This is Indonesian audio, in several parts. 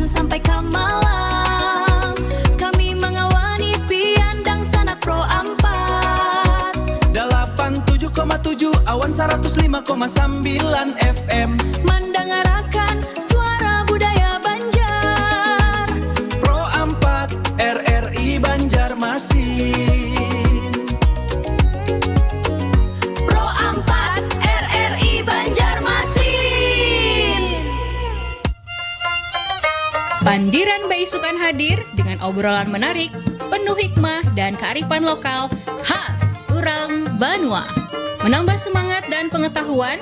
siang sampai ke malam. Kami mengawani piandang sanak Pro 4. 87,7 Awan 105,9 FM Mendengarkan suara budaya Banjar. Pro 4 RRI Banjarmasin. Pro 4 RRI Banjarmasin. Pandiran Baisukan hadir dengan obrolan menarik, penuh hikmah dan kearifan lokal khas urang Banua. Menambah semangat dan pengetahuan,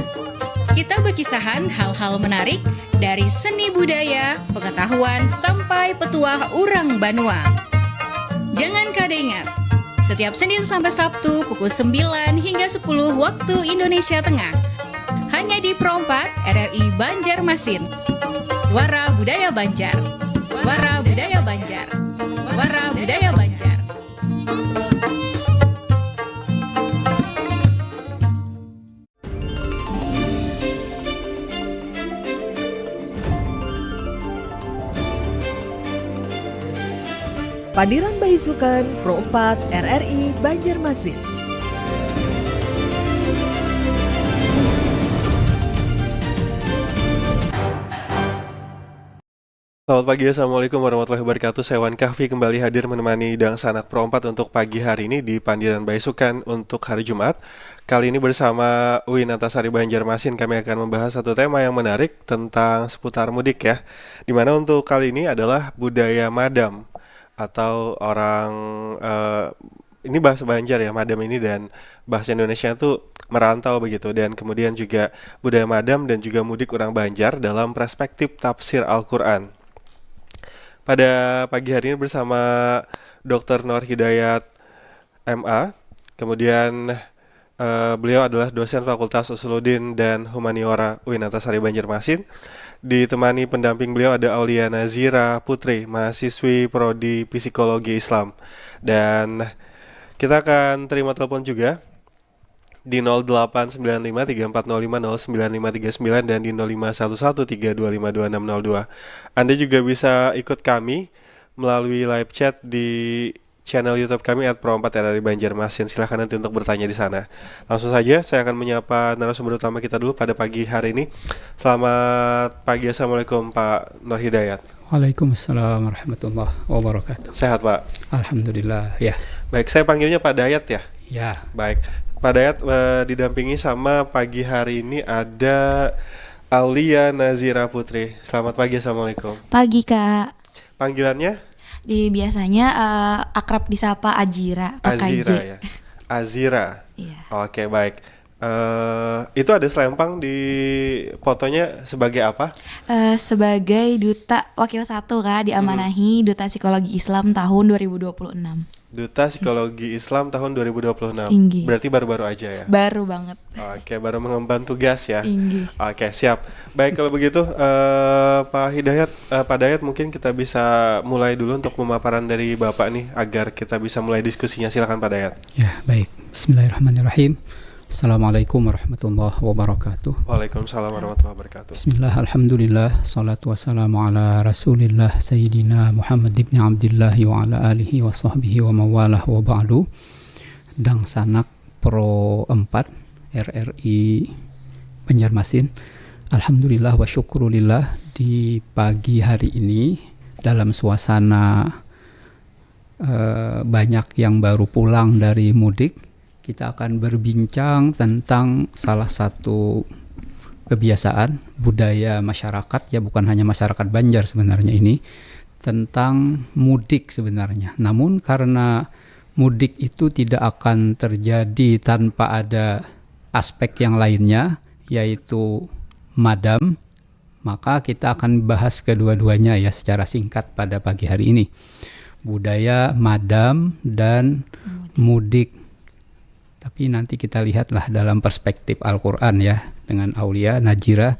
kita berkisahan hal-hal menarik dari seni budaya, pengetahuan, sampai petuah urang Banua. Jangan kada ingat, setiap Senin sampai Sabtu pukul 9 hingga 10 waktu Indonesia Tengah. Hanya di Pro 4 RRI Banjarmasin. Suara Budaya Banjar. Suara Budaya Banjar. Suara Budaya Banjar. Pandiran Baisukan Pro 4 RRI Banjarmasin. Selamat pagi, Assalamualaikum warahmatullahi wabarakatuh. Saya Wan Kahfi kembali hadir menemani Dang Sanak Pro 4 untuk pagi hari ini di Pandiran Baisukan untuk hari Jumat. Kali ini bersama Uin Antasari Banjarmasin kami akan membahas satu tema yang menarik tentang seputar mudik ya. Dimana untuk kali ini adalah budaya madam atau orang ini bahasa Banjar ya, madam ini, dan bahasa Indonesia itu merantau begitu, dan kemudian juga budaya madam dan juga mudik orang Banjar dalam perspektif tafsir Al-Quran. Pada pagi hari ini bersama Dr. Nur Hidayat MA, kemudian beliau adalah dosen Fakultas Usuluddin dan Humaniora UIN Antasari Banjarmasin. Ditemani pendamping beliau ada Aulia Nazira Putri, mahasiswi Prodi Psikologi Islam. Dan kita akan terima telepon juga di 08953405095539 dan di 051132522602. Anda juga bisa ikut kami melalui live chat di channel YouTube kami @pro4RRI Banjarmasin. Silahkan nanti untuk bertanya di sana. Langsung saja saya akan menyapa narasumber utama kita dulu pada pagi hari ini. Selamat pagi, Assalamualaikum Pak Nur Hidayat. Waalaikumsalam warahmatullahi wabarakatuh. Sehat Pak? Alhamdulillah ya. Baik, saya panggilnya Pak Dayat ya. Ya. Baik, Pak Dayat didampingi sama pagi hari ini ada Aulia Nazira Putri. Selamat pagi, Assalamualaikum. Pagi Kak. Panggilannya? Biasanya akrab disapa Ajira. Azira ya. Azira. Iya. Oke, baik. Itu ada selempang di fotonya sebagai apa? Sebagai duta wakil 1 Kak, diamanahi Duta Psikologi Islam tahun 2026. Duta Psikologi Islam tahun 2026. Inggi. Berarti baru-baru aja ya? Baru banget. Oke, baru mengemban tugas ya? Inggi. Oke, siap. Baik, kalau begitu Pak Hidayat, Pak Dayat, mungkin kita bisa mulai dulu untuk pemaparan dari Bapak nih, agar kita bisa mulai diskusinya. Silakan Pak Dayat. Ya, baik. Bismillahirrahmanirrahim. Assalamualaikum warahmatullahi wabarakatuh. Waalaikumsalam warahmatullahi wabarakatuh. Bismillah, alhamdulillah, salatu wassalamu ala rasulillah Sayyidina Muhammad ibn Abdillah wa ala alihi wa sahbihi wa mawalah wa ba'du. Dang Sanak Pro 4 RRI Banjarmasin. Alhamdulillah wa syukurulillah, di pagi hari ini dalam suasana banyak yang baru pulang dari mudik, kita akan berbincang tentang salah satu kebiasaan budaya masyarakat, ya bukan hanya masyarakat Banjar sebenarnya ini, tentang mudik sebenarnya. Namun karena mudik itu tidak akan terjadi tanpa ada aspek yang lainnya, yaitu madam, maka kita akan bahas kedua-duanya ya secara singkat pada pagi hari ini. Budaya madam dan mudik. Tapi nanti kita lihatlah dalam perspektif Al-Quran ya, dengan Aulia Nazira.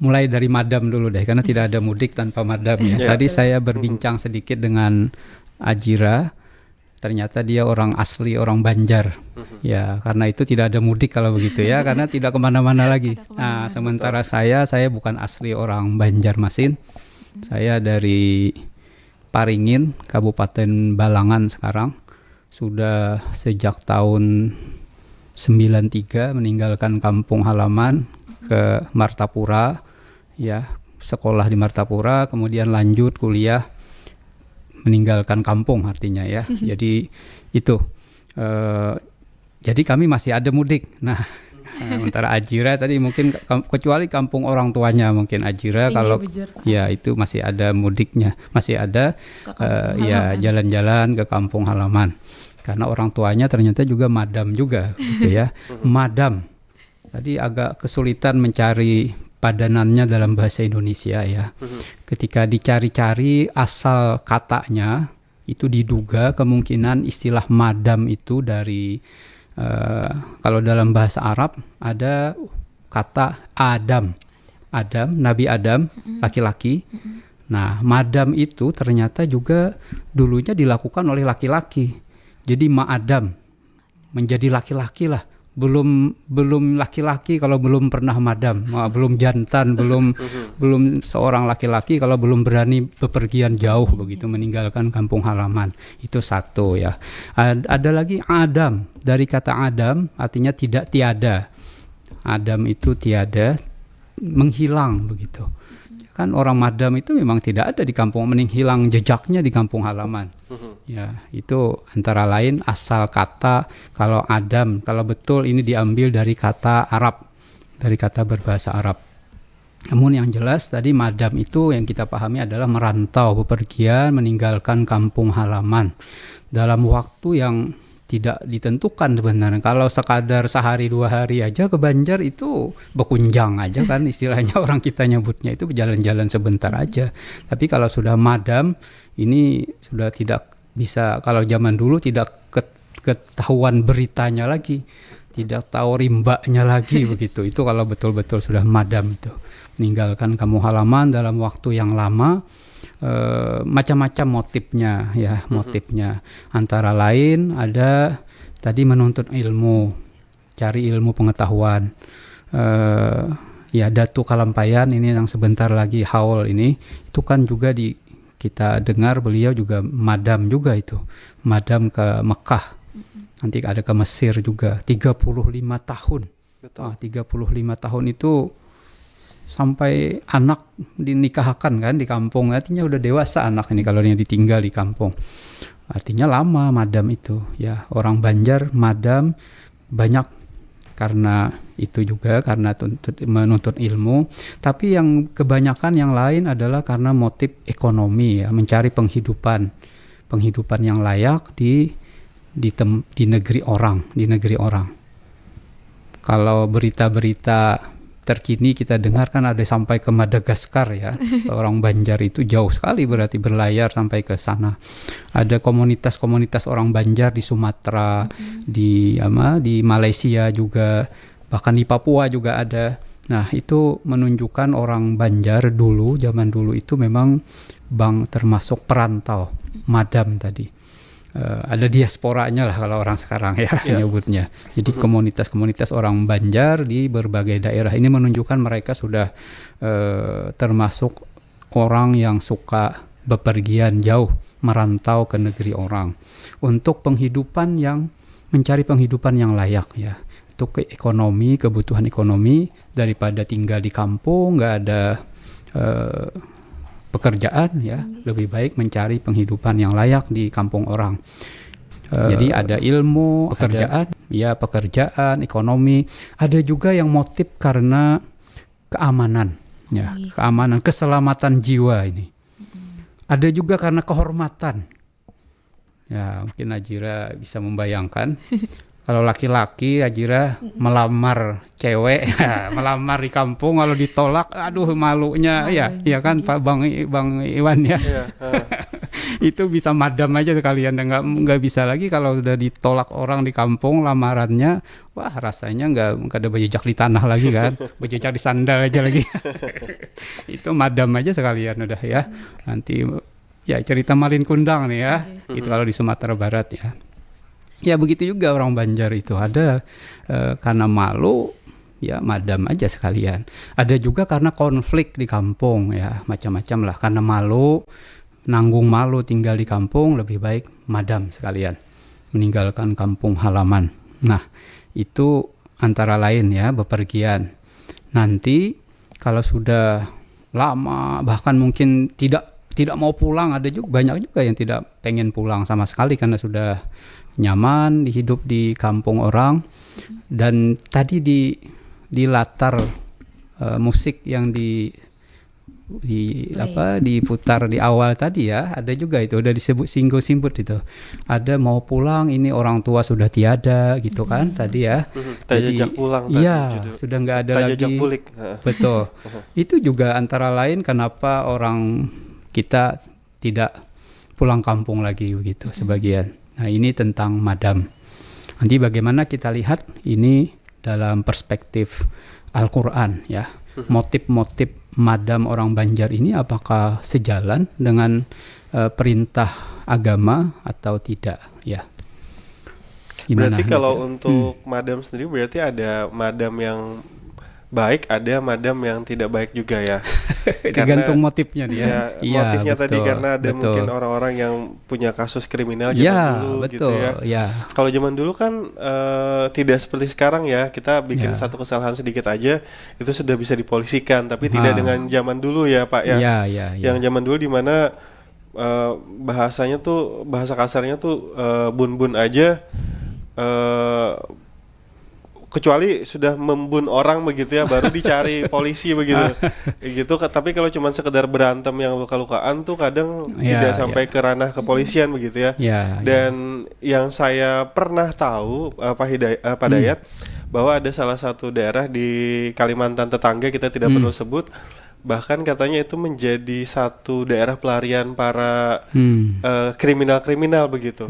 Mulai dari madam dulu deh, karena tidak ada mudik tanpa madam ya. Tadi saya berbincang sedikit dengan Ajira, ternyata dia orang asli, orang Banjar. Ya, karena itu tidak ada mudik kalau begitu ya, karena tidak kemana-mana lagi. Nah, sementara saya bukan asli orang Banjarmasin. Saya dari Paringin, Kabupaten Balangan sekarang. Sudah sejak tahun 93 meninggalkan kampung halaman ke Martapura, ya, sekolah di Martapura, kemudian lanjut kuliah, meninggalkan kampung artinya ya. Jadi itu. Jadi kami masih ada mudik. Nah, sementara Ajira tadi mungkin kecuali kampung orang tuanya mungkin Ajira, kalau ya itu masih ada mudiknya, masih ada ya jalan-jalan ke kampung halaman. Karena orang tuanya ternyata juga madam juga gitu ya. Madam. Tadi agak kesulitan mencari padanannya dalam bahasa Indonesia ya. Ketika dicari-cari asal katanya, itu diduga kemungkinan istilah madam itu dari kalau dalam bahasa Arab ada kata Adam, Nabi Adam, laki-laki. Nah, madam itu ternyata juga dulunya dilakukan oleh laki-laki. Jadi ma'adam, menjadi laki-laki lah. Belum laki-laki kalau belum pernah madam, belum jantan, belum seorang laki-laki kalau belum berani bepergian jauh begitu, meninggalkan kampung halaman. Itu satu ya. Ada lagi Adam, dari kata Adam artinya tidak, tiada. Adam itu tiada, menghilang begitu. Kan orang madam itu memang tidak ada di kampung, menghilang jejaknya di kampung halaman. Ya, itu antara lain asal kata. Kalau Adam, kalau betul ini diambil dari kata Arab, dari kata berbahasa Arab. Namun yang jelas tadi madam itu yang kita pahami adalah merantau, bepergian, meninggalkan kampung halaman dalam waktu yang tidak ditentukan sebenarnya. Kalau sekadar sehari 2 hari aja ke Banjar itu bekunjang aja kan istilahnya, orang kita nyebutnya itu jalan-jalan sebentar aja. Tapi kalau sudah madam ini sudah tidak bisa, kalau zaman dulu tidak ketahuan beritanya lagi, tidak tahu rimbanya lagi begitu. Itu kalau betul-betul sudah madam itu, meninggalkan kampung halaman dalam waktu yang lama. Macam-macam motifnya ya, motifnya antara lain ada tadi menuntut ilmu, cari ilmu pengetahuan. Ya, Datu Kalampayan ini yang sebentar lagi haul ini, itu kan juga kita dengar beliau juga madam juga itu, madam ke Mekah, nanti ada ke Mesir juga 35 tahun. Betul. 35 tahun itu sampai anak dinikahkan kan di kampung, artinya udah dewasa anak ini kalau dia ditinggal di kampung, artinya lama madam itu ya. Orang Banjar madam banyak karena itu juga karena menuntut ilmu, tapi yang kebanyakan yang lain adalah karena motif ekonomi ya, mencari penghidupan yang layak di negeri orang. Kalau berita-berita terkini kita dengar kan ada sampai ke Madagaskar ya. Orang Banjar itu jauh sekali berarti berlayar sampai ke sana. Ada komunitas-komunitas orang Banjar di Sumatera, di Malaysia juga, bahkan di Papua juga ada. Nah, itu menunjukkan orang Banjar dulu, zaman dulu itu memang termasuk perantau, madam tadi. Ada diasporanya lah kalau orang sekarang ya menyebutnya. Jadi komunitas-komunitas orang Banjar di berbagai daerah ini menunjukkan mereka sudah termasuk orang yang suka bepergian jauh, merantau ke negeri orang untuk mencari penghidupan yang layak ya. Untuk ekonomi, kebutuhan ekonomi, daripada tinggal di kampung nggak ada pekerjaan ya, lebih baik mencari penghidupan yang layak di kampung orang. Jadi ada ilmu, pekerjaan, ekonomi. Ada juga yang motif karena keamanan ya, keamanan, keselamatan jiwa ini. Ada juga karena kehormatan. Ya, mungkin Ajira bisa membayangkan. Kalau laki-laki Ajira melamar cewek, melamar di kampung, kalau ditolak, aduh malunya ya kan Pak Bang Iwan ya. Itu bisa madam aja kalian, nggak bisa lagi kalau udah ditolak orang di kampung lamarannya, wah rasanya nggak ada berjejak di tanah lagi kan, berjejak di sandal aja lagi. Itu madam aja sekalian udah ya. Nanti Ya, cerita Malin Kundang nih ya. Itu kalau di Sumatera Barat ya. Ya begitu juga orang Banjar itu ada karena malu ya madam aja sekalian. Ada juga karena konflik di kampung ya, macam-macam lah. Karena malu, nanggung malu tinggal di kampung, lebih baik madam sekalian, meninggalkan kampung halaman. Nah, itu antara lain ya, bepergian. Nanti kalau sudah lama, bahkan mungkin tidak mau pulang, ada juga banyak juga yang tidak pengen pulang sama sekali karena sudah nyaman hidup di kampung orang. Dan tadi di latar musik yang diputar di awal tadi ya, ada juga itu udah disebut single-simbut itu. Ada mau pulang, ini orang tua sudah tiada gitu kan tadi ya. Tajajak pulang tadi. Iya, sudah nggak ada lagi. Tajajak pulik. Betul. Itu juga antara lain kenapa orang kita tidak pulang kampung lagi begitu sebagian. Nah, ini tentang madam. Nanti bagaimana kita lihat ini dalam perspektif Al-Qur'an ya. Motif-motif madam orang Banjar ini apakah sejalan dengan perintah agama atau tidak ya? Gimana? Berarti kalau untuk madam sendiri berarti ada madam yang baik, ada madam yang tidak baik juga ya. Tergantung motifnya dia. Ya, Iya, motifnya betul, tadi karena ada betul. mungkin orang-orang yang punya kasus kriminal zaman Ya, dulu betul. gitu ya. Ya. Kalau zaman dulu kan tidak seperti sekarang ya, kita bikin Ya. satu kesalahan sedikit aja itu sudah bisa dipolisikan, tapi tidak dengan zaman dulu ya Pak ya. Ya. Yang zaman dulu di mana bahasanya tuh, bahasa kasarnya tuh bun-bun aja, kecuali sudah membun orang begitu ya baru dicari polisi begitu gitu. Tapi kalau cuma sekedar berantem yang luka-lukaan tuh kadang tidak sampai ke ranah kepolisian begitu ya. Dan yang saya pernah tahu Pak Dayat, bahwa ada salah satu daerah di Kalimantan tetangga, kita tidak perlu sebut, bahkan katanya itu menjadi satu daerah pelarian para kriminal-kriminal begitu.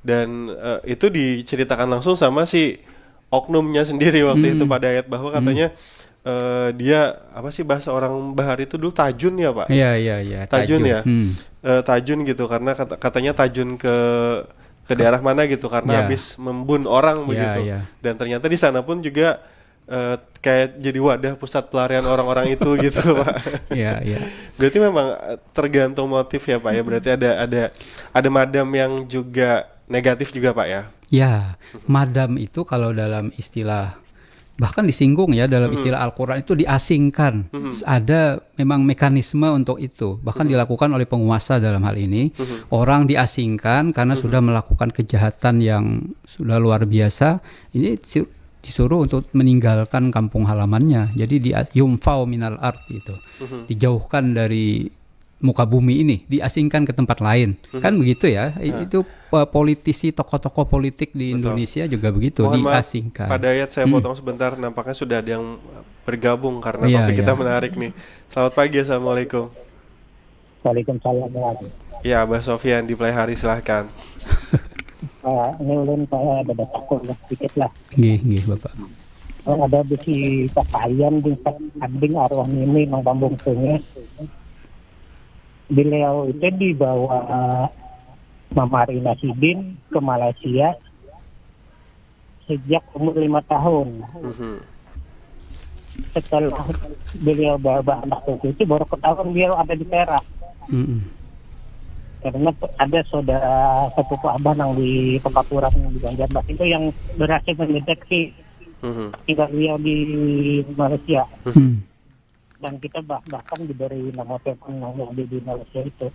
Dan itu diceritakan langsung sama si oknumnya sendiri waktu itu Pak Dayat, bahwa katanya dia apa sih bahasa orang Bahar itu dulu tajun ya Pak? Iya. Tajun ya. Tajun gitu karena katanya tajun ke daerah mana gitu karena habis membun orang begitu. Dan ternyata di sana pun juga kayak jadi wadah pusat pelarian orang-orang itu gitu Pak. Iya. Berarti memang tergantung motif ya Pak ya. Berarti ada madam yang juga negatif juga Pak ya. Ya, madam itu kalau dalam istilah, bahkan disinggung ya dalam istilah Al-Quran itu diasingkan. Ada memang mekanisme untuk itu, bahkan dilakukan oleh penguasa dalam hal ini. Orang diasingkan karena sudah melakukan kejahatan yang sudah luar biasa. Ini disuruh untuk meninggalkan kampung halamannya. Jadi yumfau minal ard itu, dijauhkan dari muka bumi ini, diasingkan ke tempat lain. Kan begitu ya. Itu politisi, tokoh-tokoh politik di Indonesia juga begitu, diasingkan. Pak Dayat, saya potong sebentar, nampaknya sudah ada yang bergabung karena topik kita menarik nih. Selamat pagi, Assalamualaikum. Waalaikumsalam. Ya, Abah Sofyan di Playhari, silahkan. Ini ulun saya ada takut lah sedikit lah. Nggih, Bapak. Ada besi pakaian di samping arwah ini nang Bambung Sungai. Beliau itu dibawa Mama Rina Sidin ke Malaysia sejak umur 5 tahun. Setelah beliau bawa anak itu baru ketahuan beliau ada di Perak. Karena ada saudara sepupu abah yang di Pekapuran di Banjarmasin itu yang berhasil mendeteksi tinggal beliau di Malaysia. Dan kita bahkan diberi nama telepon yang ada di Malaysia itu.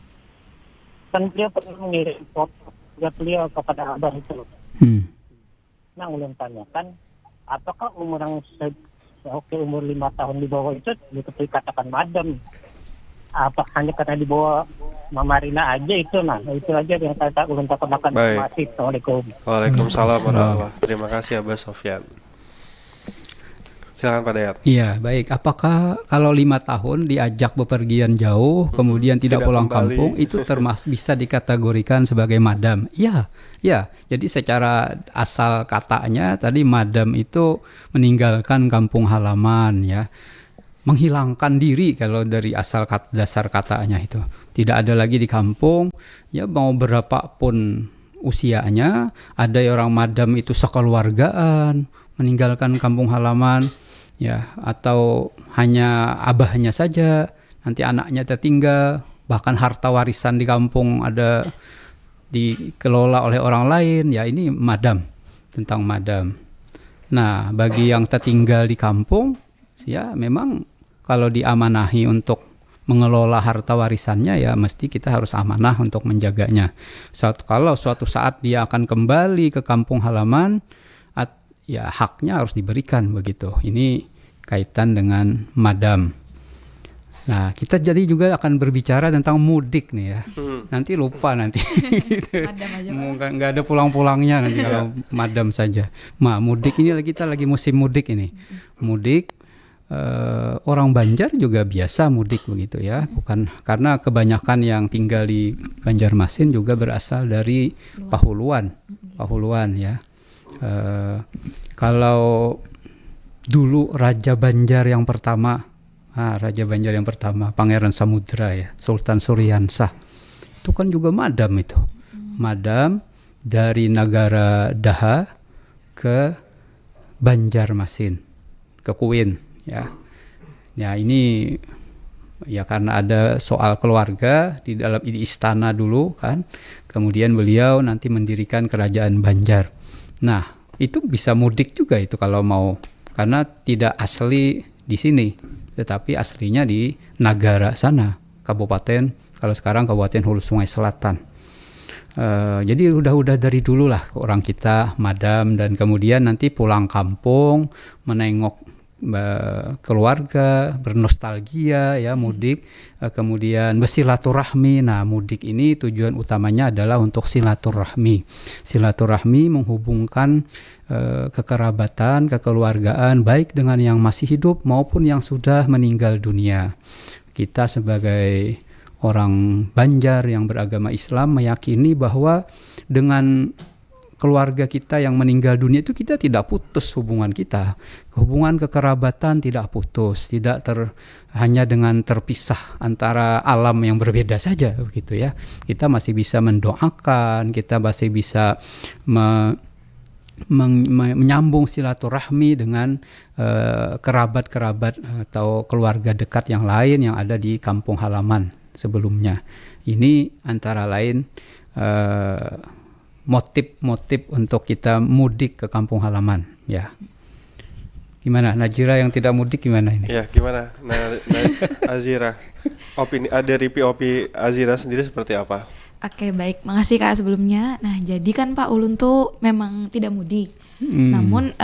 Kan beliau pernah mengirim foto beliau kepada abah itu. Nah, ulun tanyakan, apakah umur yang umur 5 tahun di bawah itu dikatakan madam? Apa hanya karena di bawah Mama Rina aja itu? Nah, itu aja yang saya ulun takutkan. Terima kasih. Assalamualaikum. Waalaikumsalam warahmatullahi. Terima kasih Abah Sofyan. Silakan Pak Dayat. Iya, baik. Apakah kalau 5 tahun diajak bepergian jauh, kemudian tidak pulang kembali, kampung, itu bisa dikategorikan sebagai madam? Iya. Jadi secara asal katanya tadi madam itu meninggalkan kampung halaman ya. menghilangkan diri kalau dari dasar katanya itu. Tidak ada lagi di kampung, ya mau berapapun usianya, ada orang madam itu sekeluargaan, meninggalkan kampung halaman, ya, atau hanya abahnya saja, nanti anaknya tertinggal, bahkan harta warisan di kampung ada dikelola oleh orang lain, ya ini madam, tentang madam. Nah, bagi yang tertinggal di kampung, ya memang kalau diamanahi untuk mengelola harta warisannya, ya mesti kita harus amanah untuk menjaganya. Kalau suatu saat dia akan kembali ke kampung halaman, ya haknya harus diberikan begitu. Ini kaitan dengan madam. Nah, kita jadi juga akan berbicara tentang mudik nih ya. Nanti lupa nanti. Nggak ada pulang-pulangnya nanti kalau madam saja. Mudik ini kita lagi musim mudik ini. Mudik. Orang Banjar juga biasa mudik begitu ya, bukan karena kebanyakan yang tinggal di Banjarmasin juga berasal dari Pahuluan ya. Kalau dulu Raja Banjar yang pertama, Pangeran Samudra ya, Sultan Suryansah, itu kan juga madam itu, madam dari negara Daha ke Banjarmasin, ke Kuin. Ya ini ya karena ada soal keluarga di dalam istana dulu kan, kemudian beliau nanti mendirikan kerajaan Banjar. Nah itu bisa mudik juga itu kalau mau, karena tidak asli di sini, tetapi aslinya di Nagara sana, kabupaten, kalau sekarang Kabupaten Hulu Sungai Selatan. Jadi udah dari dulu lah orang kita madam, dan kemudian nanti pulang kampung menengok keluarga, bernostalgia ya, mudik, kemudian bersilaturahmi. Nah, mudik ini tujuan utamanya adalah untuk silaturahmi menghubungkan kekerabatan, kekeluargaan, baik dengan yang masih hidup maupun yang sudah meninggal dunia. Kita sebagai orang Banjar yang beragama Islam meyakini bahwa dengan keluarga kita yang meninggal dunia itu kita tidak putus hubungan kita. Hubungan kekerabatan tidak putus, tidak hanya dengan terpisah antara alam yang berbeda saja begitu ya. Kita masih bisa mendoakan, kita masih bisa menyambung silaturahmi dengan kerabat-kerabat atau keluarga dekat yang lain yang ada di kampung halaman sebelumnya. Ini antara lain motif-motif untuk kita mudik ke kampung halaman ya. Gimana Najira yang tidak mudik gimana ini? Ya gimana Azira, opini dari POP Azira sendiri seperti apa? Oke, baik, makasih Kak sebelumnya. Nah, jadi kan Pak Ulun tuh memang tidak mudik. Namun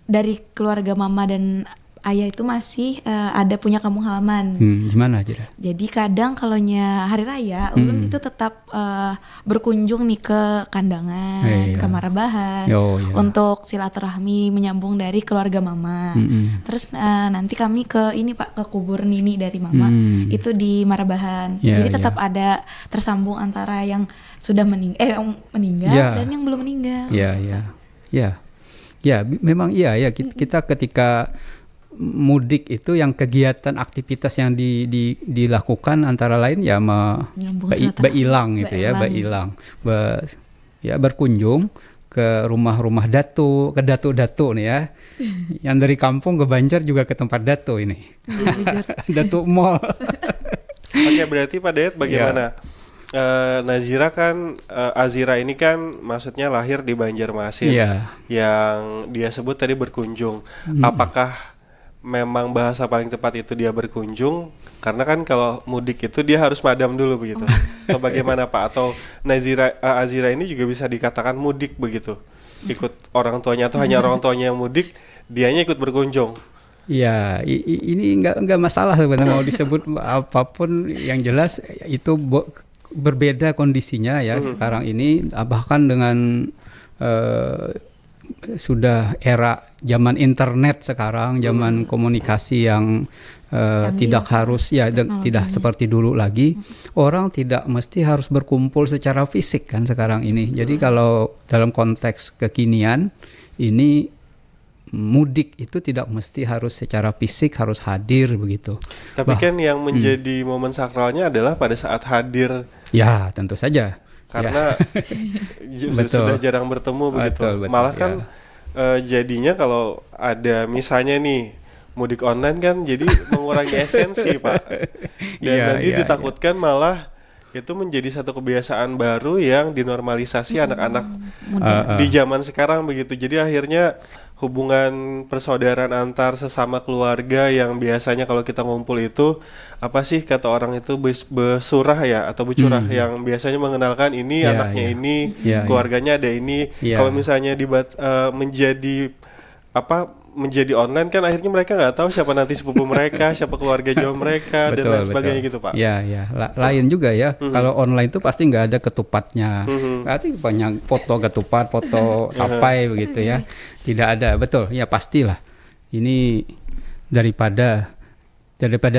dari keluarga mama dan ayah itu masih ada punya kampung halaman. Gimana aja? Jadi kadang kalaunya hari raya, ulun itu tetap berkunjung nih ke kandangan, ke Marabahan, untuk silaturahmi menyambung dari keluarga mama. Terus nanti kami ke ini Pak, ke kubur nini dari mama, itu di Marabahan. Jadi tetap ada tersambung antara yang sudah meninggal dan yang belum meninggal. Memang iya ya, kita ketika mudik itu yang kegiatan aktivitas yang dilakukan antara lain ya beilang gitu ya, berkunjung ke rumah-rumah datu, ke datu-datu nih ya. Yang dari kampung ke Banjar juga ke tempat datu ini. Datu Mall. Oke, berarti Pak Dayat bagaimana? Nazira kan Azira ini kan maksudnya lahir di Banjarmasin, yang dia sebut tadi berkunjung. Apakah memang bahasa paling tepat itu dia berkunjung? Karena kan kalau mudik itu dia harus madam dulu begitu. Atau bagaimana Pak? Atau Azira ini juga bisa dikatakan mudik begitu? Ikut orang tuanya atau hanya orang tuanya yang mudik, dianya ikut berkunjung? Ya, ini enggak masalah sebenarnya mau disebut apapun, yang jelas itu berbeda kondisinya ya sekarang ini, bahkan dengan sudah era zaman internet sekarang, zaman komunikasi yang tidak harus tidak seperti dulu lagi. Orang tidak mesti harus berkumpul secara fisik kan sekarang ini. Jadi kalau dalam konteks kekinian ini mudik itu tidak mesti harus secara fisik harus hadir begitu. Tapi kan yang menjadi momen sakralnya adalah pada saat hadir. Ya, tentu saja. Karena sudah jarang bertemu begitu. Betul, Malah kan jadinya kalau ada misalnya nih mudik online kan jadi mengurangi esensi, Pak. Dan nanti ditakutkan malah itu menjadi satu kebiasaan baru yang dinormalisasi anak-anak di zaman sekarang begitu. Jadi akhirnya hubungan persaudaraan antar sesama keluarga yang biasanya kalau kita ngumpul itu apa sih kata orang itu besurah ya atau becurah yang biasanya mengenalkan ini anaknya ini keluarganya ada ini. Kalau misalnya menjadi online kan akhirnya mereka nggak tahu siapa nanti sepupu mereka, siapa keluarga jauh mereka dan lain sebagainya gitu, Pak. Ya. Lain juga ya. Kalau online itu pasti nggak ada ketupatnya. Berarti banyak foto ketupat, foto tapai begitu ya. Tidak ada, betul. Ya pastilah. Ini daripada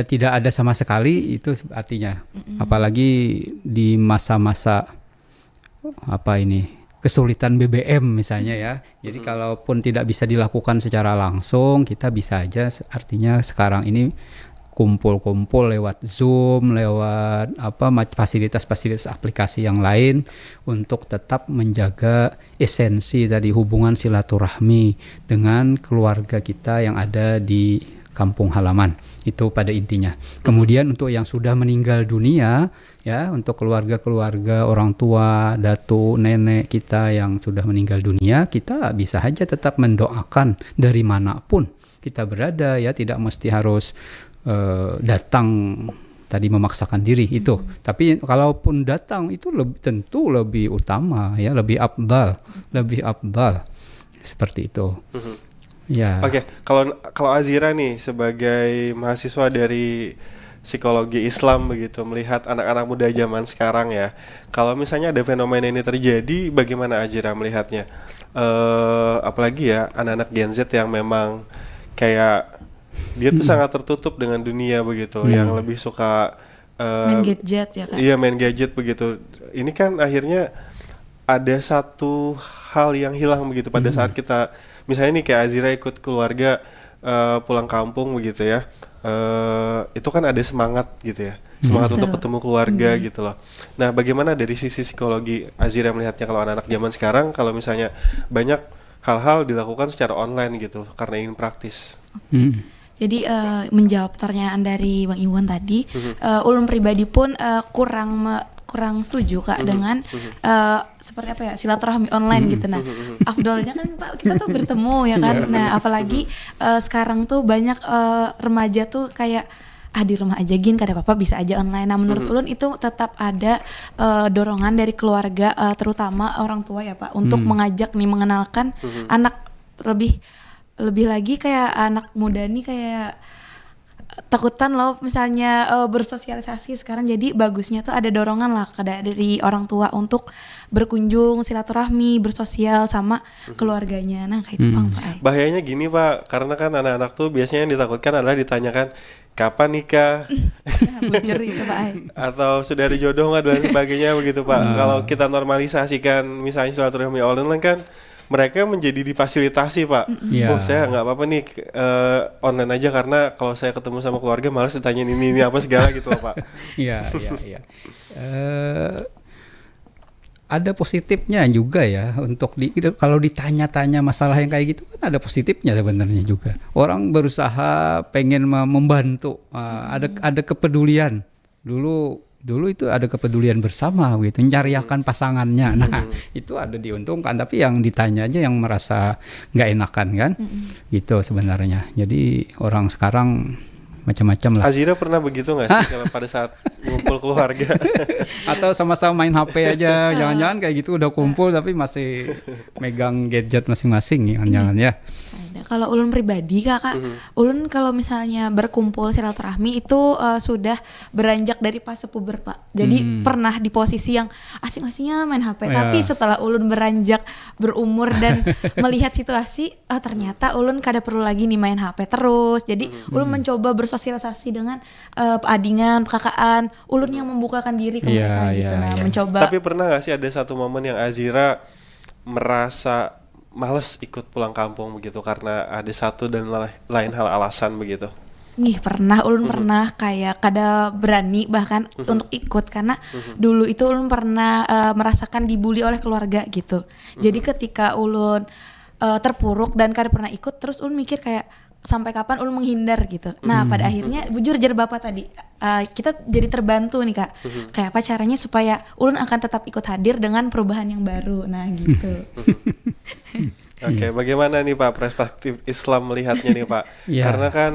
tidak ada sama sekali itu artinya. Apalagi di masa-masa kesulitan BBM misalnya ya. Jadi kalaupun tidak bisa dilakukan secara langsung, kita bisa aja artinya sekarang ini kumpul-kumpul lewat Zoom, lewat fasilitas-fasilitas aplikasi yang lain untuk tetap menjaga esensi tadi hubungan silaturahmi dengan keluarga kita yang ada di kampung halaman. Itu pada intinya. Kemudian untuk yang sudah meninggal dunia ya, untuk keluarga-keluarga orang tua, datuk, nenek kita yang sudah meninggal dunia, kita bisa saja tetap mendoakan dari manapun kita berada ya, tidak mesti harus datang tadi memaksakan diri itu. Tapi kalaupun datang itu tentu lebih utama ya, lebih afdal seperti itu. Ya. Oke, kalau Azira nih sebagai mahasiswa dari psikologi Islam begitu melihat anak-anak muda zaman sekarang ya, kalau misalnya ada fenomena ini terjadi, bagaimana Azira melihatnya? Apalagi ya anak-anak Gen Z yang memang kayak dia tuh sangat tertutup dengan dunia begitu, yang lebih suka main gadget ya kan? Iya, main gadget begitu. Ini kan akhirnya ada satu hal yang hilang begitu pada saat kita misalnya nih kayak Azira ikut keluarga pulang kampung begitu ya, itu kan ada semangat gitu ya, semangat untuk ketemu keluarga gitu loh. Nah, bagaimana dari sisi psikologi Azira melihatnya kalau anak-anak zaman sekarang kalau misalnya banyak hal-hal dilakukan secara online gitu karena ingin praktis? Jadi menjawab pertanyaan dari Bang Iwan tadi, ulun pribadi pun kurang setuju Kak dengan seperti apa ya, silaturahmi online gitu. Nah, afdolnya kan Pak kita tuh bertemu ya kan. Nah, apalagi sekarang tuh banyak remaja tuh kayak di rumah aja gin, kada apa-apa bisa aja online. Nah, menurut ulun itu tetap ada dorongan dari keluarga, terutama orang tua ya Pak, untuk mengajak nih, mengenalkan anak lebih lagi kayak anak muda nih kayak takutan loh misalnya bersosialisasi sekarang. Jadi bagusnya tuh ada dorongan lah dari orang tua untuk berkunjung, silaturahmi, bersosial sama keluarganya. Nah kayak itu Pak. Bahayanya gini Pak, karena kan anak-anak tuh biasanya yang ditakutkan adalah ditanyakan kapan nikah, itu, Pak. atau sudah ada jodoh nggak dan sebagainya begitu Pak. Kalau kita normalisasikan misalnya silaturahmi online kan mereka menjadi difasilitasi Pak. Saya nggak apa-apa nih online aja karena kalau saya ketemu sama keluarga malas ditanyain ini apa segala gitu Pak. Iya. Ada positifnya juga ya untuk kalau ditanya-tanya masalah yang kayak gitu kan ada positifnya sebenarnya juga. Orang berusaha pengen membantu, ada kepedulian. Dulu itu ada kepedulian bersama gitu, mencariakan pasangannya. Nah, itu ada diuntungkan, tapi yang ditanya aja yang merasa nggak enakan kan. Gitu sebenarnya. Jadi orang sekarang macam-macam lah. Azira pernah begitu nggak sih kalau pada saat ngumpul keluarga? Atau sama-sama main HP aja, jangan-jangan kayak gitu udah kumpul tapi masih megang gadget masing-masing, jangan ya. Kalau ulun pribadi Kakak, ulun kalau misalnya berkumpul silaturahmi itu sudah beranjak dari pas sepuber Pak. Jadi pernah di posisi yang asing-asingnya main HP, tapi setelah ulun beranjak berumur dan melihat situasi, ternyata ulun kada perlu lagi nih main HP terus. Jadi ulun mencoba bersosialisasi dengan adingan, kakaan, ulun yang membukakan diri ke mereka gitu. Mencoba. Tapi pernah nggak sih ada satu momen yang Azira merasa males ikut pulang kampung begitu karena ada satu dan lain hal alasan begitu? Nih pernah, ulun pernah kayak kada berani bahkan untuk ikut karena dulu itu ulun pernah merasakan dibully oleh keluarga gitu. Jadi ketika ulun terpuruk dan kada pernah ikut, terus ulun mikir kayak sampai kapan ulun menghindar gitu. Nah pada akhirnya bujur jar bapak tadi, kita jadi terbantu nih Kak. Kayak apa caranya supaya ulun akan tetap ikut hadir dengan perubahan yang baru. Nah gitu. Oke, bagaimana nih Pak perspektif Islam melihatnya nih Pak? Karena kan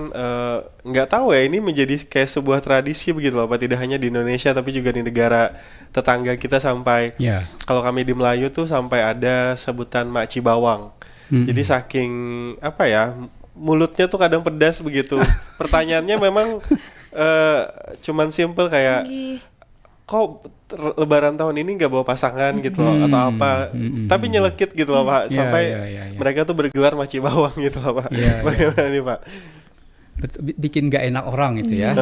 nggak tahu ya, ini menjadi kayak sebuah tradisi begitu loh Pak, tidak hanya di Indonesia tapi juga di negara tetangga kita sampai kalau kami di Melayu tuh sampai ada sebutan Mak Cibawang. Jadi saking apa ya, mulutnya tuh kadang pedas begitu. Pertanyaannya memang cuman simple kayak kok Lebaran tahun ini nggak bawa pasangan gitu loh, atau apa, tapi nyelekit gitu loh Pak, sampai mereka tuh bergelar Maci Bawang gitu loh Pak. Bagaimana nih Pak? Bikin nggak enak orang gitu ya.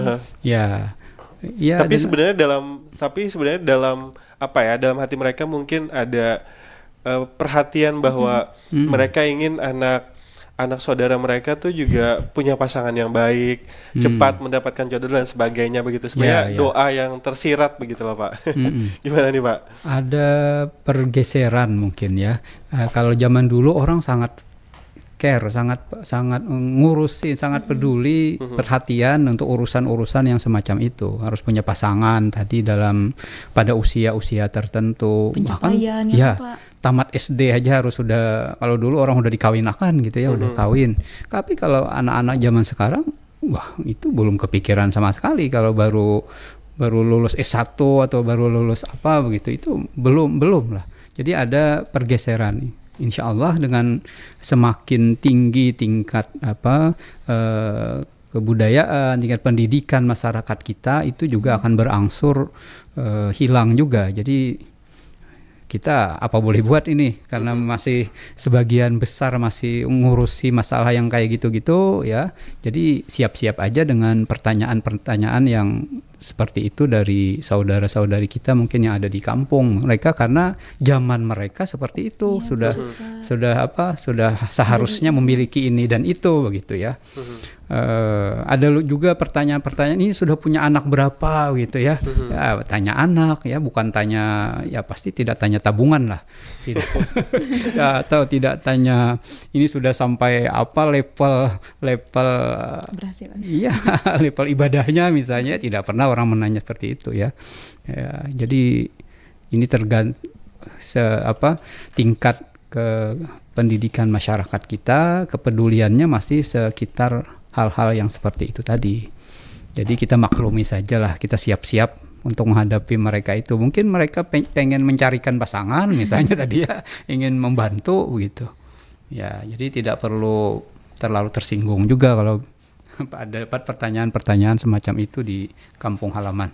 Tapi sebenarnya dalam apa ya, dalam hati mereka mungkin ada perhatian bahwa mereka ingin anak saudara mereka tuh juga punya pasangan yang baik, cepat mendapatkan jodoh dan sebagainya begitu. Sebenarnya doa yang tersirat begitu loh Pak. Gimana nih Pak? Ada pergeseran mungkin ya. Kalau zaman dulu orang sangat care, sangat ngurusin, sangat peduli, perhatian untuk urusan-urusan yang semacam itu. Harus punya pasangan tadi pada usia-usia tertentu. Bahkan tamat SD aja harus sudah, kalau dulu orang udah dikawinakan gitu ya, udah kawin. Tapi kalau anak-anak zaman sekarang, wah itu belum kepikiran sama sekali. Kalau baru lulus S1 atau baru lulus apa begitu, itu belum lah. Jadi ada pergeseran nih. Insya Allah dengan semakin tinggi tingkat kebudayaan, tingkat pendidikan masyarakat kita, itu juga akan berangsur hilang juga. Jadi kita apa boleh buat ini, karena masih sebagian besar masih ngurusi masalah yang kayak gitu-gitu ya. Jadi siap-siap aja dengan pertanyaan-pertanyaan yang seperti itu dari saudara-saudari kita mungkin yang ada di kampung. Mereka karena zaman mereka seperti itu, sudah seharusnya memiliki ini dan itu begitu ya. Ada juga pertanyaan-pertanyaan, ini sudah punya anak berapa gitu ya. Tanya anak ya, bukan tanya, ya pasti tidak tanya tabungan lah. Tidak. Atau tidak tanya ini sudah sampai apa level keberhasilan. Iya, level ibadahnya misalnya, tidak pernah orang menanya seperti itu ya. Jadi ini tingkat ke pendidikan masyarakat kita, kepeduliannya masih sekitar hal-hal yang seperti itu tadi. Jadi kita maklumi sajalah, kita siap-siap untuk menghadapi mereka itu. Mungkin mereka pengen mencarikan pasangan misalnya tadi ya, ingin membantu begitu. Ya, jadi tidak perlu terlalu tersinggung juga kalau ada pertanyaan-pertanyaan semacam itu di kampung halaman.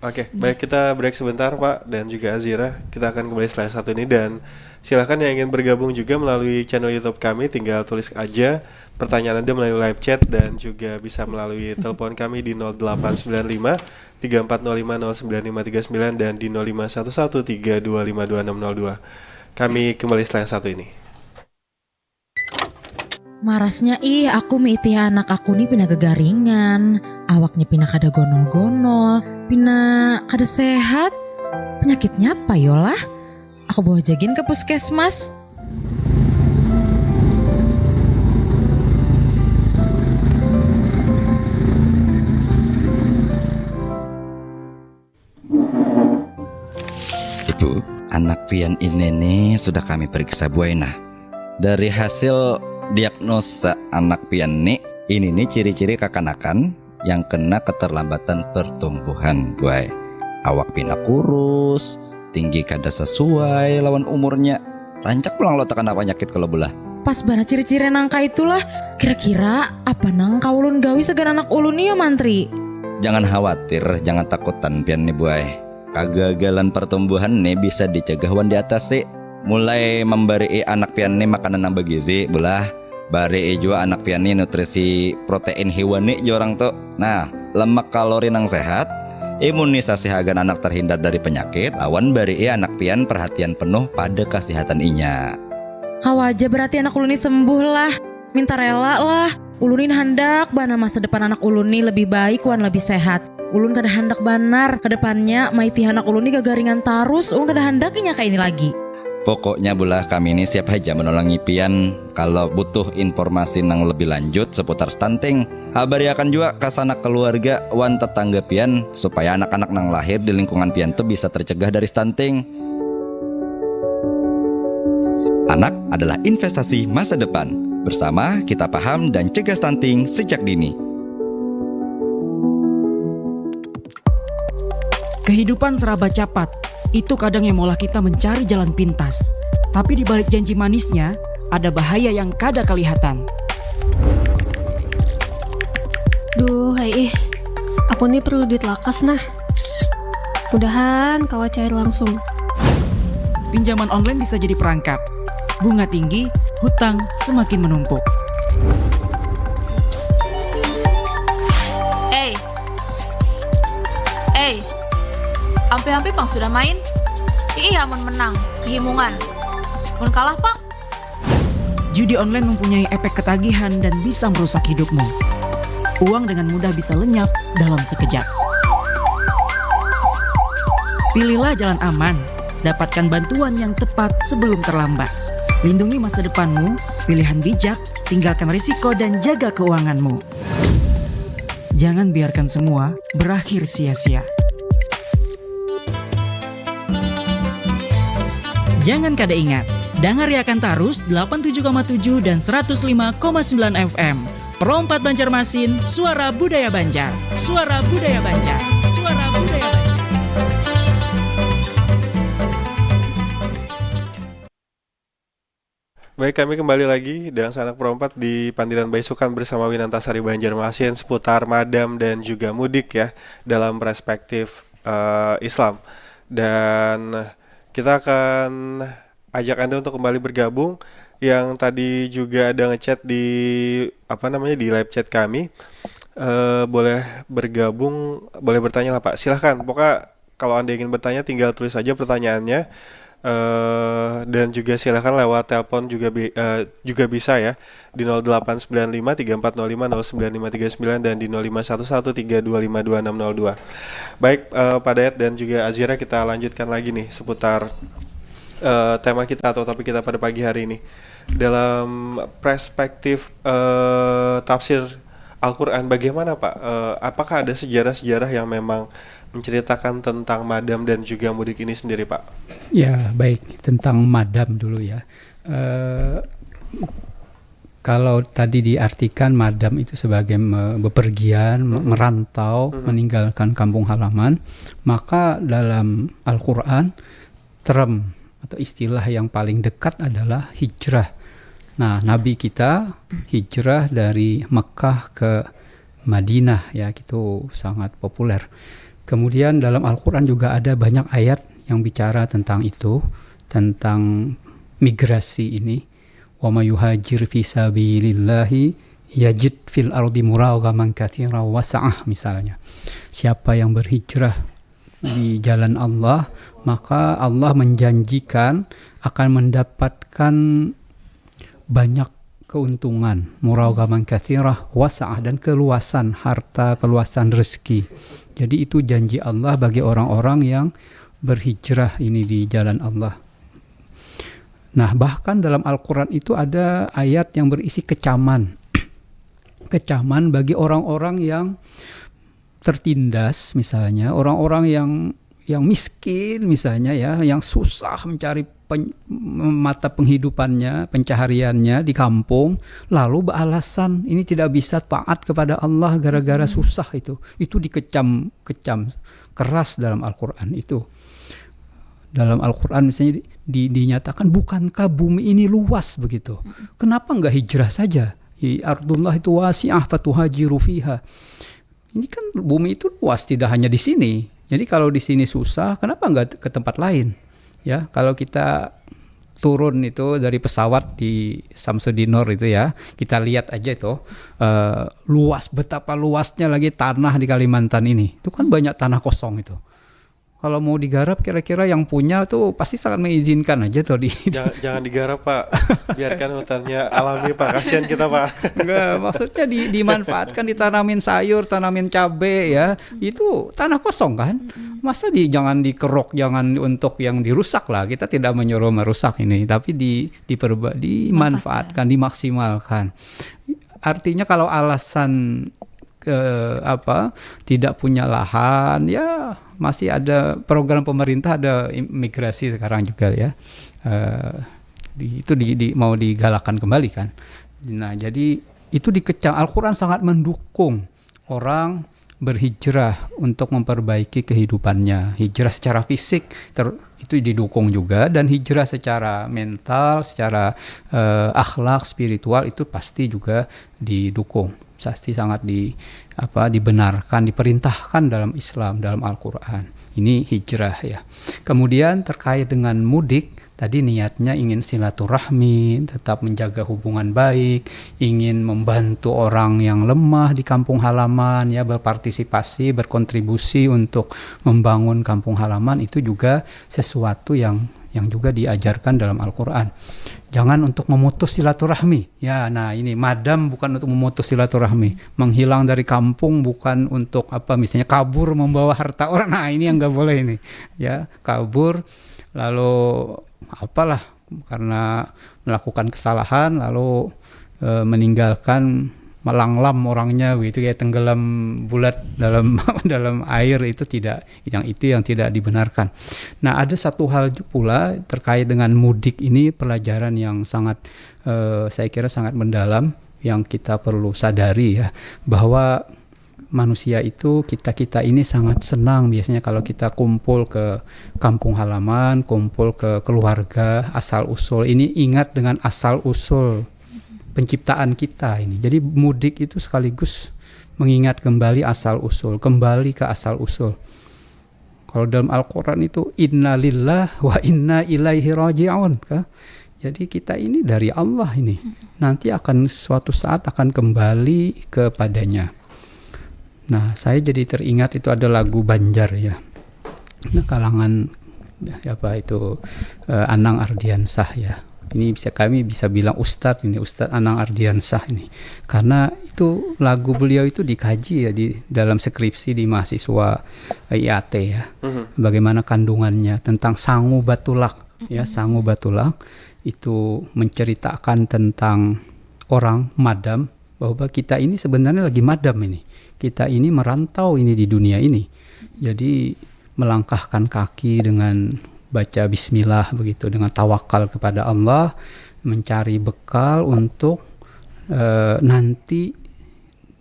Oke, baik, kita break sebentar Pak dan juga Azira. Kita akan kembali setelah satu ini, dan silakan yang ingin bergabung juga melalui channel YouTube kami, tinggal tulis aja pertanyaan Anda melalui live chat, dan juga bisa melalui telepon kami di 0895 3405 09539 dan di 0511 3252602. Kami kembali setelah yang satu ini. Marasnya aku miiti anak aku nih pina gegaringan, awaknya pina kada gonol-gonol, pina kada sehat. Penyakitnya apa yolah? Aku bawa jagin ke puskesmas. Ibu, anak pian ini nih sudah kami periksa Bu Aina. Dari hasil diagnosa anak pian ini nih ciri-ciri kekanakan yang kena keterlambatan pertumbuhan, Bu Ai. Awak pina kurus, tinggi kada sesuai lawan umurnya, rancak pulang lo tekan penyakit kalau belah. Pas bana ciri-ciri nangka itulah, kira-kira apa nang kaulun gawi segan anak ulun nih ya mantri? Jangan khawatir, jangan takutan pian nih Bu Ai. Kegagalan pertumbuhan nih bisa dicegah wan di atas sih. Mulai memberi anak pian nih makanan nambah gizi, belah bari juga anak pian nih nutrisi protein hewani jorang tuh. Nah, lemak kalori nang sehat, imunisasi agar anak terhindar dari penyakit, awan bari anak pian perhatian penuh pada kesehatan inya. Kau aja berarti anak ulun ini sembuh lah. Minta rela lah. Ulunin hendak bana masa depan anak ulun ini lebih baik wan lebih sehat. Ulun kada hendak banar kedepannya maiti anak ulun ini gagaringan tarus. Ulun kada hendakinya kayak ini lagi. Pokoknya bulah kami ini siap aja menolongi pian kalau butuh informasi yang lebih lanjut seputar stunting. Habariakan juga ke sanak keluarga wan tetangga pian supaya anak-anak nang lahir di lingkungan pian tuh bisa tercegah dari stunting. Anak adalah investasi masa depan. Bersama kita paham dan cegah stunting sejak dini. Kehidupan seraba cepat. Itu kadang yang molah kita mencari jalan pintas. Tapi di balik janji manisnya, ada bahaya yang kada kelihatan. Duh, aku nih perlu duit lakas nah. Mudahan kau cair langsung. Pinjaman online bisa jadi perangkap. Bunga tinggi, hutang semakin menumpuk. Ampe-ampe pang sudah main. Amun menang, himungan. Mun kalah pang. Judi online mempunyai efek ketagihan dan bisa merusak hidupmu. Uang dengan mudah bisa lenyap dalam sekejap. Pilihlah jalan aman. Dapatkan bantuan yang tepat sebelum terlambat. Lindungi masa depanmu, pilihan bijak, tinggalkan risiko dan jaga keuanganmu. Jangan biarkan semua berakhir sia-sia. Jangan kada ingat, dangariakan tarus 87,7 dan 105,9 FM. Pro 4 Banjarmasin, suara budaya Banjar. Suara budaya Banjar. Suara budaya Banjar. Baik, kami kembali lagi dengan Sanak Pro 4 di Pandiran Baisukan bersama Winantasari Banjarmasin seputar madam dan juga mudik ya dalam perspektif Islam. Dan kita akan ajak Anda untuk kembali bergabung yang tadi juga ada ngechat di di live chat kami. Boleh bergabung, boleh bertanya lah Pak. Silahkan. Pokoknya kalau Anda ingin bertanya tinggal tulis saja pertanyaannya. Dan juga silakan lewat telepon juga bisa ya di 0895 3405 09539 dan di 0511 3252602. Baik, Pak Dayat dan juga Azira, kita lanjutkan lagi nih seputar tema kita atau topik kita pada pagi hari ini dalam perspektif tafsir Al-Quran. Bagaimana Pak? Apakah ada sejarah-sejarah yang memang menceritakan tentang madam dan juga mudik ini sendiri Pak? Ya baik, tentang madam dulu ya. Kalau tadi diartikan madam itu sebagai bepergian, merantau, meninggalkan kampung halaman, maka dalam Al-Quran term atau istilah yang paling dekat adalah hijrah. Nah, Nabi kita hijrah dari Mekah ke Madinah ya, itu sangat populer. Kemudian dalam Al-Quran juga ada banyak ayat yang bicara tentang itu, tentang migrasi ini. Wa may yuhajir fi sabilillahi yajid fil ardi muragaman katsiran wa sa'ah misalnya. Siapa yang berhijrah di jalan Allah, maka Allah menjanjikan akan mendapatkan banyak keuntungan, muragaman katsirah wa sa'ah, dan keluasan harta, keluasan rezeki. Jadi itu janji Allah bagi orang-orang yang berhijrah ini di jalan Allah. Nah, bahkan dalam Al-Quran itu ada ayat yang berisi kecaman. Kecaman bagi orang-orang yang tertindas misalnya, orang-orang yang miskin misalnya ya, yang susah mencari mata penghidupannya, pencahariannya di kampung, lalu beralasan ini tidak bisa taat kepada Allah gara-gara susah itu dikecam keras dalam Al-Quran itu. Dalam Al-Quran misalnya dinyatakan, bukankah bumi ini luas begitu? Kenapa enggak hijrah saja? Ardullah itu wasi'ah fatuhajiru fiha. Ini kan bumi itu luas, tidak hanya di sini. Jadi kalau di sini susah, kenapa enggak ke tempat lain? Ya, kalau kita turun itu dari pesawat di Samsudinor itu ya, kita lihat aja itu luas, betapa luasnya lagi tanah di Kalimantan ini. Itu kan banyak tanah kosong itu. Kalau mau digarap kira-kira yang punya tuh pasti sangat mengizinkan aja tuh Jangan digarap Pak, biarkan hutannya alami Pak, kasihan kita Pak. Enggak, maksudnya dimanfaatkan, ditanamin sayur, tanamin cabe ya, itu tanah kosong kan. Masa jangan dikerok, jangan untuk yang dirusak lah. Kita tidak menyuruh merusak ini, tapi dimanfaatkan, dimaksimalkan. Artinya kalau alasan tidak punya lahan ya masih ada program pemerintah, ada imigrasi sekarang juga ya, itu mau digalakkan kembali kan. Nah jadi itu Al-Quran sangat mendukung orang berhijrah untuk memperbaiki kehidupannya. Hijrah secara fisik itu didukung juga, dan hijrah secara mental, secara akhlak, spiritual itu pasti juga didukung. Pasti sangat dibenarkan, diperintahkan dalam Islam, dalam Al-Quran. Ini hijrah ya. Kemudian terkait dengan mudik, tadi niatnya ingin silaturahmi, tetap menjaga hubungan baik, ingin membantu orang yang lemah di kampung halaman, ya, berpartisipasi, berkontribusi untuk membangun kampung halaman. Itu juga sesuatu yang juga diajarkan dalam Al-Quran. Jangan untuk memutus silaturahmi. Ya, nah ini madam bukan untuk memutus silaturahmi. Menghilang dari kampung bukan untuk misalnya kabur membawa harta orang. Nah ini yang nggak boleh ini. Ya, kabur lalu karena melakukan kesalahan lalu meninggalkan, melanglam orangnya begitu, kayak tenggelam bulat dalam air, itu yang tidak dibenarkan. Nah, ada satu hal pula terkait dengan mudik ini, pelajaran yang sangat saya kira sangat mendalam yang kita perlu sadari ya, bahwa manusia itu, kita ini sangat senang biasanya kalau kita kumpul ke kampung halaman, kumpul ke keluarga asal usul. Ini ingat dengan asal usul penciptaan kita ini. Jadi mudik itu sekaligus mengingat kembali asal usul, kembali ke asal usul. Kalau dalam Al-Quran itu inna lillah wa inna ilaihi raji'un. Jadi kita ini dari Allah ini. Nanti akan suatu saat akan kembali kepadanya. Nah, saya jadi teringat itu ada lagu Banjar ya. Nah, kalangan Anang Ardiansah ya. Ini kami bisa bilang Ustadz Anang Ardiansah ini, karena itu lagu beliau itu dikaji ya di dalam skripsi di mahasiswa IAT ya. Bagaimana kandungannya tentang sangu batulak ya, sangu batulak itu menceritakan tentang orang madam, bahwa kita ini sebenarnya lagi madam ini. Kita ini merantau ini di dunia ini. Jadi melangkahkan kaki dengan baca bismillah begitu, dengan tawakal kepada Allah, mencari bekal untuk nanti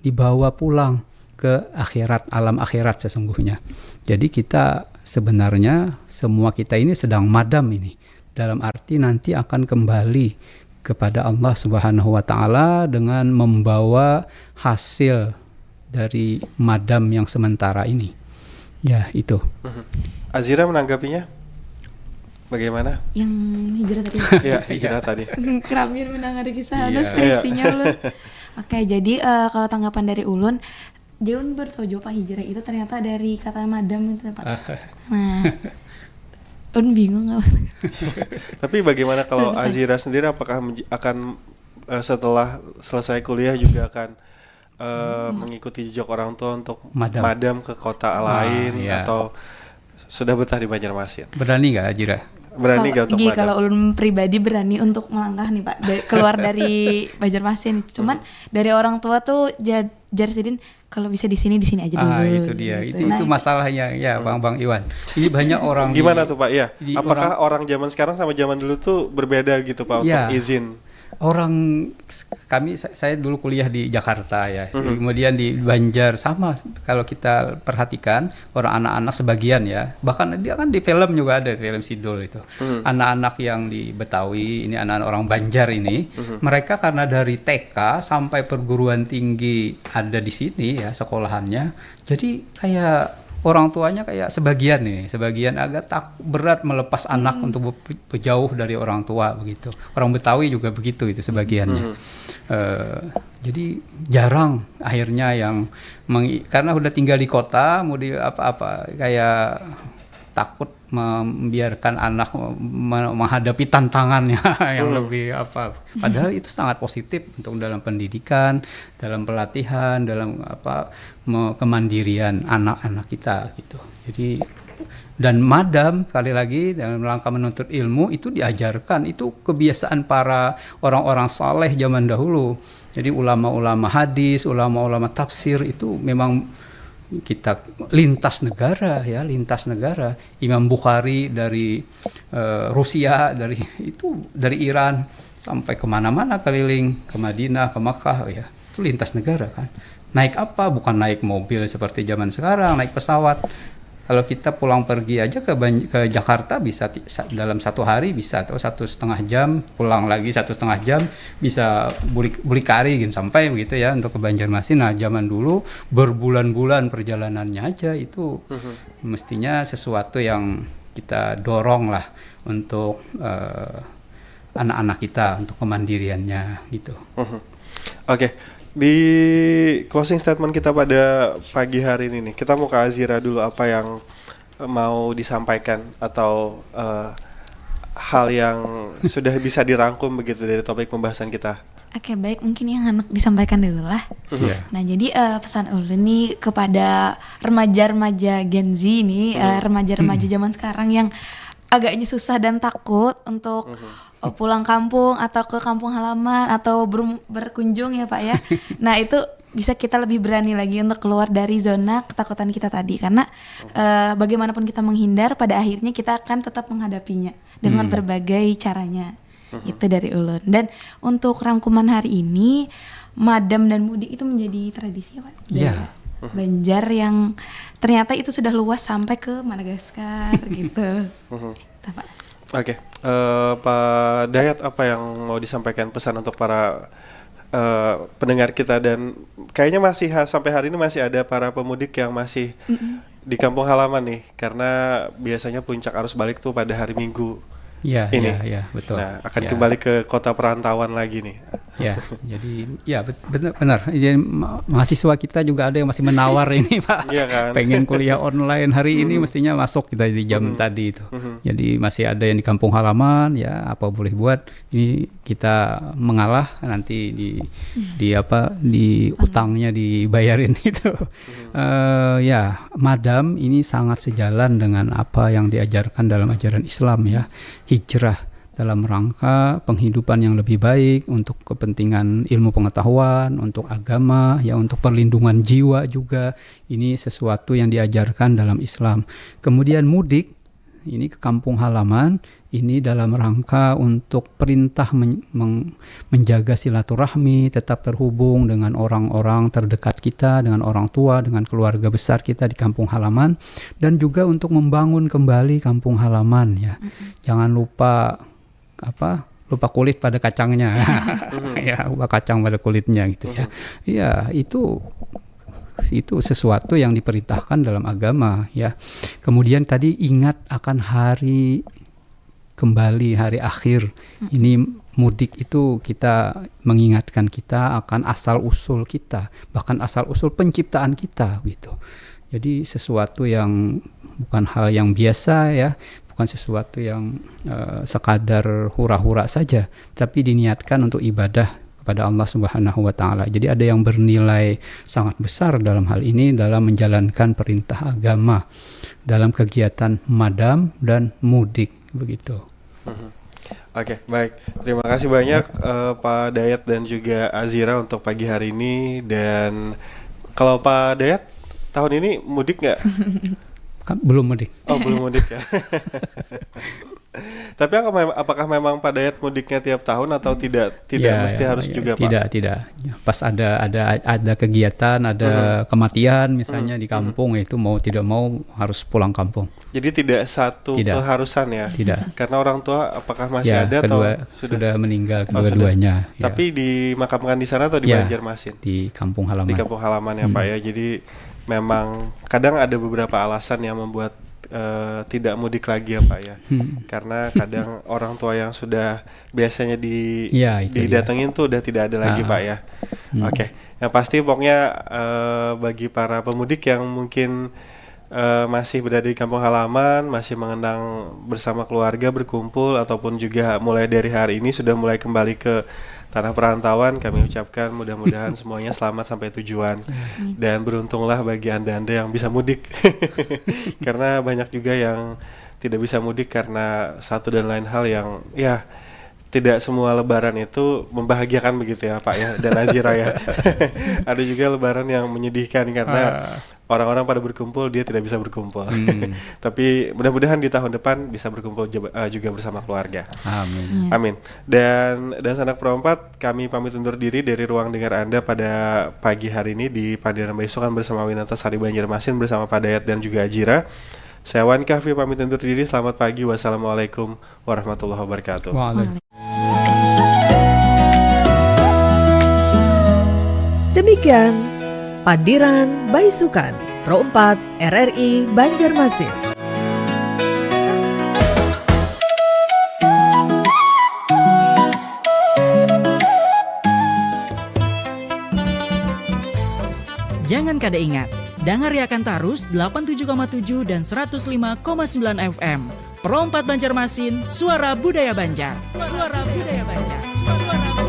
dibawa pulang ke akhirat, alam akhirat sesungguhnya. Jadi kita sebenarnya semua kita ini sedang madam ini, dalam arti nanti akan kembali kepada Allah Subhanahu wa taala dengan membawa hasil dari madam yang sementara ini. Ya, itu. Azira menanggapinya bagaimana? Yang hijrah tadi. Iya, hijrah tadi. Keramir menangani kisah skripsinya Ulun. Oke, jadi kalau tanggapan dari Ulun, jadi Ulun bertojo Pak, hijrah itu ternyata dari kata madam itu Pak. Nah, Ulun bingung nggak? Tapi bagaimana kalau Azira sendiri, apakah akan setelah selesai kuliah juga akan mengikuti jejak orang tua untuk madam ke kota lain, atau sudah betah di Banjarmasin? Berani nggak Azira? Berani nggak untuk madam? Kalau Ulun pribadi berani untuk melangkah nih Pak, keluar dari Banjarmasin. Cuman dari orang tua tuh Jarsidin, kalau bisa di sini aja dulu. Itu dia. Gitu. Itu masalahnya ya, Bang Iwan. Ini banyak orang. Gimana tuh Pak? Ya. Apakah orang zaman sekarang sama zaman dulu tuh berbeda gitu Pak untuk izin? Saya dulu kuliah di Jakarta ya, kemudian di Banjar sama. Kalau kita perhatikan orang anak-anak sebagian ya, bahkan dia kan di film juga ada, film Sidul itu, anak-anak yang di Betawi ini, anak-anak orang Banjar ini, mereka karena dari TK sampai perguruan tinggi ada di sini ya sekolahannya, jadi kayak orang tuanya kayak sebagian agak berat melepas anak untuk jauh dari orang tua begitu. Orang Betawi juga begitu itu sebagiannya. Jadi jarang akhirnya yang karena udah tinggal di kota, mau di apa-apa kayak takut membiarkan anak menghadapi tantangannya yang lebih apa. Padahal itu sangat positif untuk dalam pendidikan, dalam pelatihan, dalam kemandirian anak-anak kita gitu. Jadi dan madam sekali lagi dalam rangka menuntut ilmu itu diajarkan, itu kebiasaan para orang-orang saleh zaman dahulu. Jadi ulama-ulama hadis, ulama-ulama tafsir itu memang kita lintas negara ya, lintas negara. Imam Bukhari dari Rusia, dari Iran sampai kemana-mana keliling ke Madinah, ke Makkah ya, itu lintas negara kan. Naik apa? Bukan naik mobil seperti zaman sekarang, naik pesawat. Kalau kita pulang pergi aja ke Jakarta bisa dalam 1 hari bisa, atau 1,5 jam, pulang lagi 1,5 jam, bisa beli kari gitu, sampai begitu ya untuk ke Banjarmasin. Nah zaman dulu berbulan-bulan perjalanannya aja, itu mestinya sesuatu yang kita dorong lah untuk anak-anak kita, untuk kemandiriannya gitu. Oke. Di closing statement kita pada pagi hari ini nih, kita mau ke Azira dulu, apa yang mau disampaikan atau hal yang sudah bisa dirangkum begitu dari topik pembahasan kita. Oke, baik, mungkin yang anak disampaikan dulu lah. Nah jadi pesan ulun nih kepada remaja-remaja Gen Z ini, remaja-remaja zaman sekarang yang agaknya susah dan takut untuk pulang kampung atau ke kampung halaman atau berkunjung ya Pak ya. Nah itu bisa kita lebih berani lagi untuk keluar dari zona ketakutan kita tadi, karena bagaimanapun kita menghindar, pada akhirnya kita akan tetap menghadapinya dengan berbagai caranya. Itu dari ulun. Dan untuk rangkuman hari ini, madam dan mudik itu menjadi tradisi ya Pak. Banjar yang ternyata itu sudah luas sampai ke Madagaskar gitu. Pak. Oke, Pak Dayat, apa yang mau disampaikan pesan untuk para pendengar kita, dan kayaknya masih sampai hari ini masih ada para pemudik yang masih di kampung halaman nih, karena biasanya puncak arus balik tuh pada hari Minggu ini. Ya, betul. Nah, akan kembali ke kota perantauan lagi nih. Ya, jadi ya benar. Jadi mahasiswa kita juga ada yang masih menawar ini Pak. Iya kan? Pengen kuliah online hari ini mestinya masuk kita di jam tadi itu. Jadi masih ada yang di kampung halaman, ya apa boleh buat. Ini kita mengalah, nanti di utangnya dibayarin itu. Ya, madam ini sangat sejalan dengan apa yang diajarkan dalam ajaran Islam ya. Hijrah dalam rangka penghidupan yang lebih baik, untuk kepentingan ilmu pengetahuan, untuk agama, ya untuk perlindungan jiwa juga. Ini sesuatu yang diajarkan dalam Islam. Kemudian mudik, ini ke kampung halaman, ini dalam rangka untuk perintah menjaga silaturahmi, tetap terhubung dengan orang-orang terdekat kita, dengan orang tua, dengan keluarga besar kita di kampung halaman, dan juga untuk membangun kembali kampung halaman ya. Jangan lupa kulit pada kacangnya. Ya, lupa kacang pada kulitnya gitu ya. Ya, itu sesuatu yang diperintahkan dalam agama ya. Kemudian tadi ingat akan hari kembali, hari akhir. Ini mudik itu kita mengingatkan kita akan asal usul kita, bahkan asal usul penciptaan kita gitu. Jadi sesuatu yang bukan hal yang biasa ya, bukan sesuatu yang sekadar hura-hura saja, tapi diniatkan untuk ibadah kepada Allah Subhanahu wa taala. Jadi ada yang bernilai sangat besar dalam hal ini, dalam menjalankan perintah agama dalam kegiatan madam dan mudik begitu. Oke, baik. Terima kasih banyak Pak Dayat dan juga Azira untuk pagi hari ini. Dan kalau Pak Dayat tahun ini mudik nggak? Belum mudik. Oh, belum mudik ya. Tapi apakah memang Pak Dayat mudiknya tiap tahun atau tidak? Mesti harus juga Pak? Tidak. Pas ada kegiatan, ada kematian misalnya di kampung, itu mau tidak mau harus pulang kampung. Jadi tidak satu keharusan ya? Tidak. Karena orang tua apakah masih ada atau sudah meninggal kedua-duanya? Tapi dimakamkan di sana atau di Banjarmasin? Di kampung halaman. Di kampung halaman ya Pak ya. Jadi memang kadang ada beberapa alasan yang membuat tidak mudik lagi ya Pak ya. Karena kadang orang tua yang sudah biasanya didatengin tuh udah tidak ada lagi Pak ya. Oke. Yang pasti pokoknya bagi para pemudik yang mungkin masih berada di kampung halaman, masih mengenang bersama keluarga, berkumpul, ataupun juga mulai dari hari ini sudah mulai kembali ke tanah perantauan, kami ucapkan mudah-mudahan semuanya selamat sampai tujuan. Dan beruntunglah bagi Anda-Anda yang bisa mudik. Karena banyak juga yang tidak bisa mudik karena satu dan lain hal yang ya tidak semua lebaran itu membahagiakan begitu ya Pak ya dan Azira ya. Ada juga lebaran yang menyedihkan karena orang-orang pada berkumpul, dia tidak bisa berkumpul. Tapi mudah-mudahan di tahun depan bisa berkumpul juga bersama keluarga. Amin. Amin. Dan Sanak Pro 4, kami pamit undur diri dari ruang dengar Anda pada pagi hari ini di Pandiran Baisukan bersama Winata Sari Banjarmasin bersama Pak Dayat dan juga Ajira. Saya Wan Kahfi pamit undur diri. Selamat pagi. Wassalamualaikum warahmatullahi wabarakatuh. Demikian Pandiran Baisukan Pro 4 RRI Banjarmasin. Jangan kada ingat, dangariakan tarus 87,7 dan 105,9 FM. Pro 4 Banjarmasin, suara budaya Banjar. Suara budaya Banjar. Suara